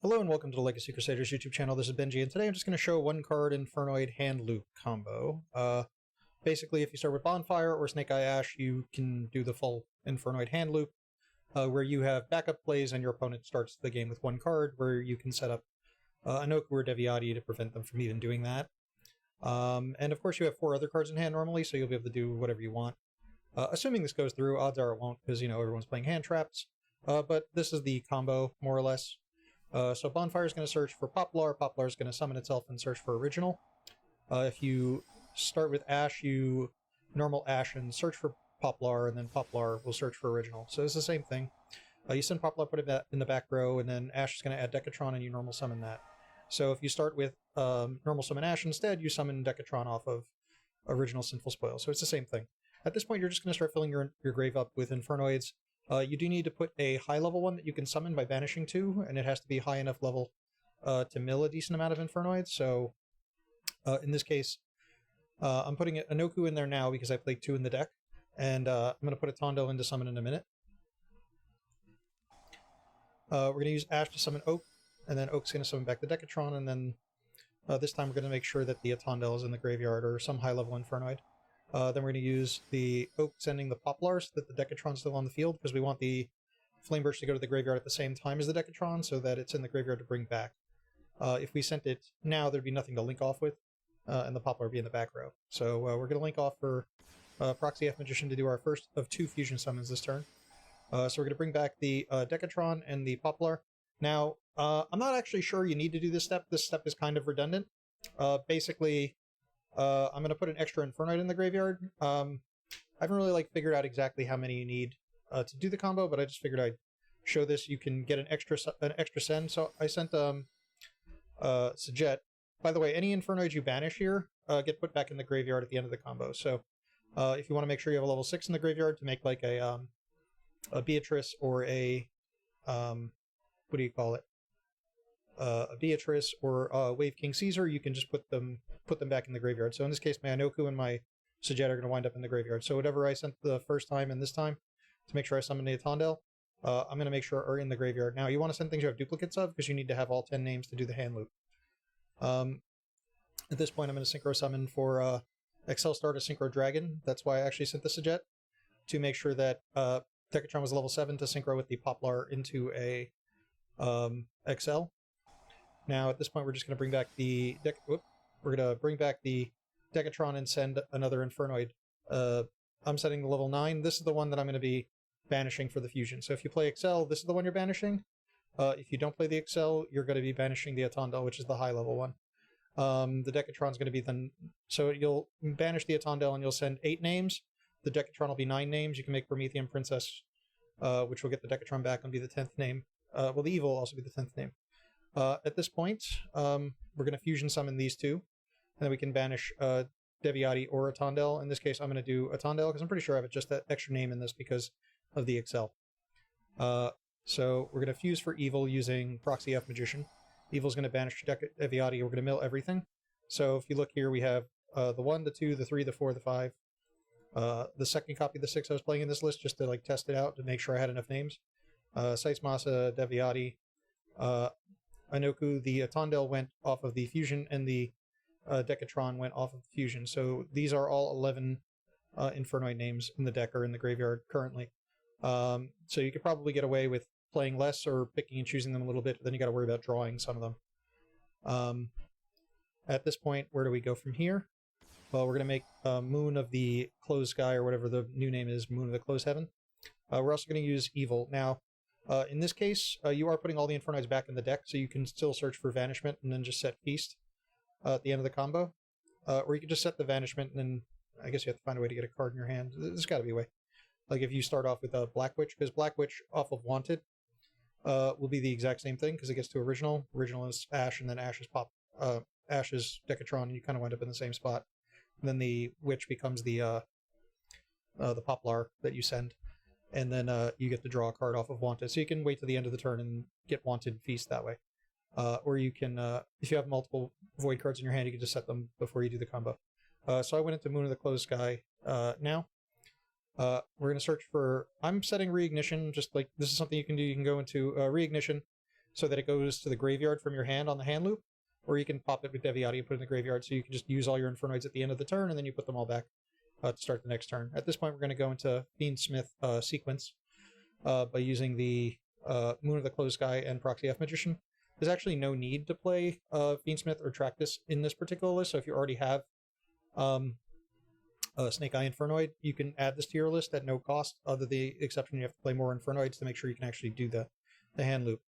Hello and welcome to the Legacy Crusaders YouTube channel. This is Benji, and today I'm just going to show one card Infernoid hand loop combo. Basically, if you start with Bonfire or Snake Eye Ash, you can do the full Infernoid hand loop, where you have backup plays and your opponent starts the game with one card, where you can set up Anoku or Deviati to prevent them from even doing that. And of course, you have 4 other cards in hand normally, so you'll be able to do whatever you want. Assuming this goes through, odds are it won't, because, everyone's playing hand traps. But this is the combo, more or less. So Bonfire is going to search for Poplar. Poplar is going to summon itself and search for Original. If you start with Ash, you normal Ash and search for Poplar, and then Poplar will search for Original. So it's the same thing. You send Poplar, put it in the back row, and then Ash is going to add Decatron, and you normal summon that. So if you start with normal summon Ash instead, you summon Decatron off of Original Sinful Spoil. So it's the same thing. At this point, you're just going to start filling your grave up with Infernoids. You do need to put a high-level one that you can summon by banishing 2, and it has to be high enough level to mill a decent amount of Infernoids. So in this case, I'm putting Anoku in there now because I played 2 in the deck, and I'm going to put a Tondel in to summon in a minute. We're going to use Ash to summon Oak, and then Oak's going to summon back the Decatron, and then this time we're going to make sure that the Tondel is in the graveyard or some high-level Infernoid. Then we're going to use the Oak sending the Poplars so that the Decatron's still on the field, because we want the Flameburst to go to the graveyard at the same time as the Decatron so that it's in the graveyard to bring back. If we sent it now, there'd be nothing to link off with, and the Poplar would be in the back row. So we're going to link off for Proxy F Magician to do our first of 2 fusion summons this turn. So we're going to bring back the Decatron and the Poplar. Now, I'm not actually sure you need to do this step. This step is kind of redundant. Basically, I'm going to put an extra Infernoid in the graveyard. I haven't really figured out exactly how many you need to do the combo, but I just figured I'd show this. You can get an extra send. So I sent Sajet. By the way, any Infernoids you banish here get put back in the graveyard at the end of the combo. So if you want to make sure you have a level 6 in the graveyard to make like a Beatrice or a what do you call it? A Beatrice or Wave King Caesar, you can just put them back in the graveyard. So in this case, my Anoku and my Sajet are going to wind up in the graveyard. So whatever I sent the first time and this time to make sure I summon the Tondel, I'm going to make sure are in the graveyard. Now, you want to send things you have duplicates of, because you need to have all 10 names to do the hand loop. At this point, I'm going to Synchro summon for Excel Star to Synchro Dragon. That's why I actually sent the Sajet, to make sure that Decatron was level 7 to Synchro with the Poplar into a XL. Now, at this point, we're just going to bring back the Decatron and send another Infernoid. I'm setting the level 9. This is the one that I'm going to be banishing for the fusion. So if you play Excel, this is the one you're banishing. If you don't play the Excel, you're going to be banishing the Atondel, which is the high level one. The Decatron's going to be then. So you'll banish the Atondel and you'll send 8 names. The Decatron will be 9 names. You can make Promethean Princess, which will get the Decatron back and be the 10th name. Well, the Evil will also be the 10th name. At this point, we're going to fusion summon these 2, and then we can banish Deviati or Atondel. In this case, I'm going to do Atondel, because I'm pretty sure I have just that extra name in this because of the Excel. So we're going to fuse for Evil using Proxy F Magician. Evil's going to banish Deviati, we're going to mill everything. So if you look here, we have the 1, the 2, the 3, the 4, the 5. The second copy of the 6 I was playing in this list, just to test it out to make sure I had enough names. Sites Masa, Deviati, Anoku, the Tondel went off of the fusion, and the Decatron went off of the fusion. So these are all 11 Infernoid names in the deck or in the graveyard currently. So you could probably get away with playing less or picking and choosing them a little bit, but then you got to worry about drawing some of them. At this point, where do we go from here? Well, we're going to make Moon of the Closed Sky, or whatever the new name is, Moon of the Closed Heaven. We're also going to use Evil. Now, in this case, you are putting all the Infernoids back in the deck, so you can still search for Vanishment and then just set Feast at the end of the combo. Or you can just set the Vanishment, and then I guess you have to find a way to get a card in your hand. There's got to be a way. Like if you start off with Black Witch, because Black Witch off of Wanted will be the exact same thing, because it gets to Original. Original is Ash, and then Ash is Decatron, and you kind of wind up in the same spot. And then the Witch becomes the Poplar that you send. And then you get to draw a card off of Wanted. So you can wait to the end of the turn and get Wanted Feast that way. Or you can, if you have multiple Void cards in your hand, you can just set them before you do the combo. So I went into Moon of the Closed Sky now. We're going to search for... I'm setting Reignition, just like this is something you can do. You can go into Reignition, so that it goes to the graveyard from your hand on the hand loop, or you can pop it with Deviati and put it in the graveyard, so you can just use all your Infernoids at the end of the turn, and then you put them all back to start the next turn. At this point, we're going to go into Fiendsmith sequence by using the Moon of the Closed Sky and Proxy F Magician. There's actually no need to play Fiendsmith or Tractus in this particular list, so if you already have Snake Eye Infernoid, you can add this to your list at no cost, other the exception you have to play more Infernoids to make sure you can actually do the hand loop.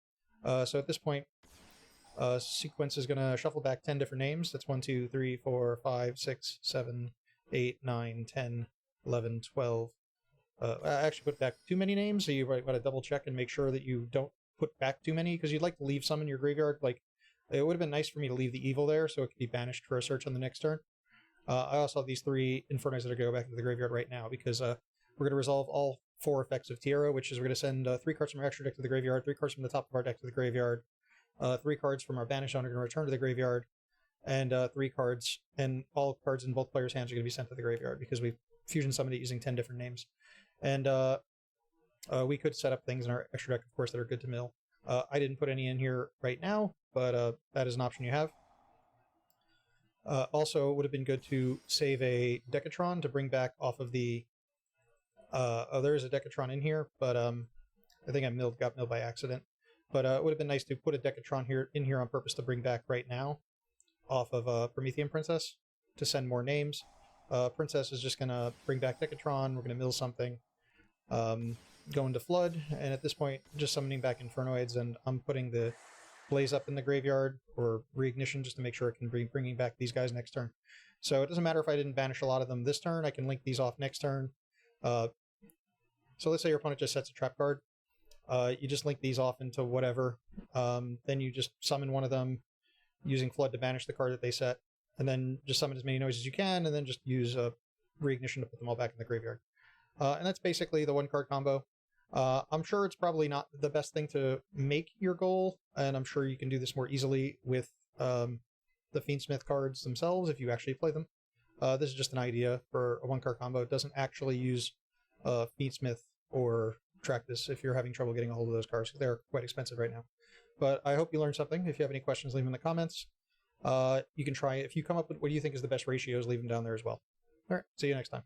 So at this point, sequence is going to shuffle back 10 different names. That's 1, 2, 3, 4, 5, 6, 7, 8, 9, 10, 11, 12. I actually put back too many names, so you've got to double check and make sure that you don't put back too many, because you'd like to leave some in your graveyard. Like, it would have been nice for me to leave the evil there so it could be banished for a search on the next turn. I also have these 3 Infernos that are going to go back into the graveyard right now, because we're going to resolve all 4 effects of Tierra, which is we're going to send 3 cards from our extra deck to the graveyard, 3 cards from the top of our deck to the graveyard, 3 cards from our banished zone are going to return to the graveyard, and 3 cards, and all cards in both players' hands are going to be sent to the graveyard, because we fusion summoned it using 10 different names. And we could set up things in our extra deck, of course, that are good to mill. I didn't put any in here right now, but that is an option you have. Also, it would have been good to save a Decatron to bring back off of the... there is a Decatron in here, but I think I got milled by accident. But it would have been nice to put a Decatron in here on purpose to bring back right now off of Promethean Princess to send more names. Princess is just going to bring back Decatron. We're going to mill something. Go into Flood, and at this point, just summoning back Infernoids, and I'm putting the Blaze up in the graveyard, or Reignition, just to make sure it can be bringing back these guys next turn. So it doesn't matter if I didn't banish a lot of them this turn, I can link these off next turn. So let's say your opponent just sets a trap card. You just link these off into whatever. Then you just summon one of them using Flood to banish the card that they set, and then just summon as many noise as you can, and then just use Reignition to put them all back in the graveyard. And that's basically the 1-card combo. I'm sure it's probably not the best thing to make your goal, and I'm sure you can do this more easily with the Fiendsmith cards themselves if you actually play them. This is just an idea for a 1-card combo. It doesn't actually use Fiendsmith or Tractus if you're having trouble getting a hold of those cards, because they're quite expensive right now. But I hope you learned something. If you have any questions, leave them in the comments. You can try, if you come up with what you think is the best ratios, leave them down there as well. All right, see you next time.